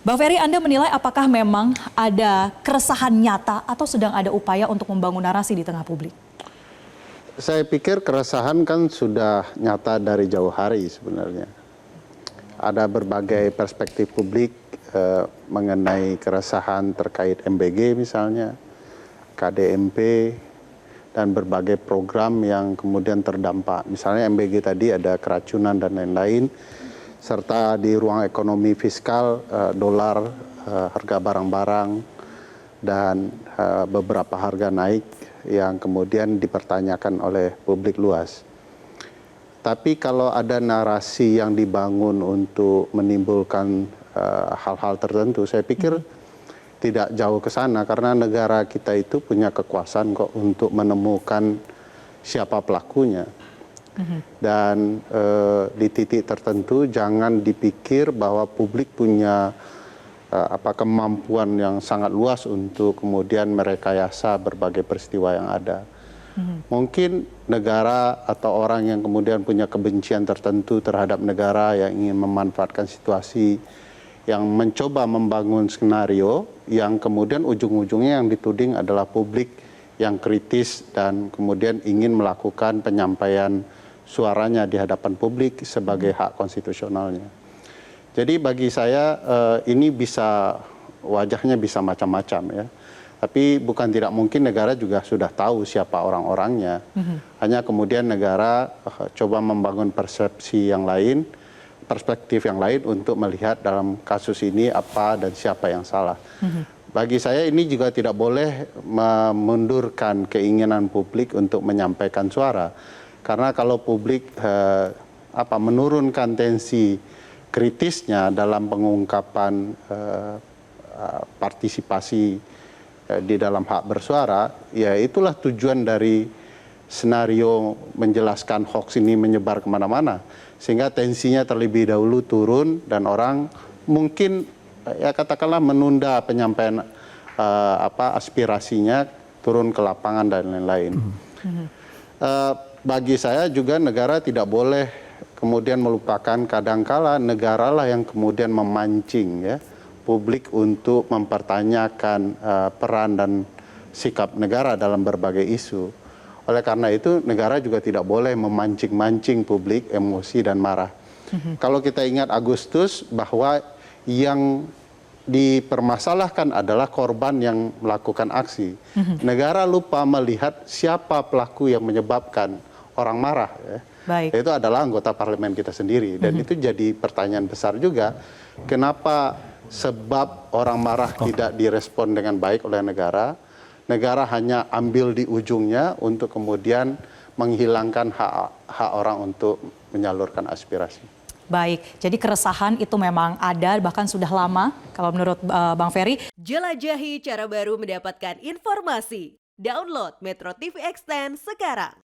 Bang Ferry, Anda menilai apakah memang ada keresahan nyata atau sedang ada upaya untuk membangun narasi di tengah publik? Saya pikir keresahan kan sudah nyata dari jauh hari sebenarnya. Ada berbagai perspektif publik mengenai keresahan terkait MBG misalnya, KDMP, dan berbagai program yang kemudian terdampak. Misalnya MBG tadi ada keracunan dan lain-lain, serta di ruang ekonomi fiskal, dolar, harga barang-barang, dan beberapa harga naik yang kemudian dipertanyakan oleh publik luas. Tapi kalau ada narasi yang dibangun untuk menimbulkan hal-hal tertentu, saya pikir tidak jauh ke sana karena negara kita itu punya kekuasaan kok untuk menemukan siapa pelakunya. Dan di titik tertentu jangan dipikir bahwa publik punya kemampuan yang sangat luas untuk kemudian merekayasa berbagai peristiwa yang ada. Mungkin negara atau orang yang kemudian punya kebencian tertentu terhadap negara yang ingin memanfaatkan situasi, yang mencoba membangun skenario yang kemudian ujung-ujungnya yang dituding adalah publik yang kritis dan kemudian ingin melakukan penyampaian suaranya di hadapan publik sebagai hak konstitusionalnya. Jadi bagi saya ini bisa wajahnya bisa macam-macam ya. Tapi bukan tidak mungkin negara juga sudah tahu siapa orang-orangnya. Hanya kemudian negara coba membangun persepsi yang lain, perspektif yang lain untuk melihat dalam kasus ini apa dan siapa yang salah. Bagi saya ini juga tidak boleh memundurkan keinginan publik untuk menyampaikan suara. Karena kalau publik menurunkan tensi kritisnya dalam pengungkapan partisipasi di dalam hak bersuara, ya itulah tujuan dari senario menjelaskan hoax ini menyebar kemana-mana. Sehingga tensinya terlebih dahulu turun dan orang mungkin ya katakanlah menunda penyampaian aspirasinya turun ke lapangan dan lain-lain. Bagi saya juga negara tidak boleh kemudian melupakan kadangkala negaralah yang kemudian memancing ya publik untuk mempertanyakan peran dan sikap negara dalam berbagai isu. Oleh karena itu negara juga tidak boleh memancing-mancing publik emosi dan marah. Kalau kita ingat Agustus bahwa yang dipermasalahkan adalah korban yang melakukan aksi. Negara lupa melihat siapa pelaku yang menyebabkan orang marah. Ya. Itu adalah anggota parlemen kita sendiri. Dan itu jadi pertanyaan besar juga. Kenapa sebab orang marah tidak direspon dengan baik oleh negara, negara hanya ambil di ujungnya untuk kemudian menghilangkan hak orang untuk menyalurkan aspirasi. Baik, jadi keresahan itu memang ada bahkan sudah lama kalau menurut Bang Ferry. Jelajahi cara baru mendapatkan informasi. Download Metro TV Extend sekarang.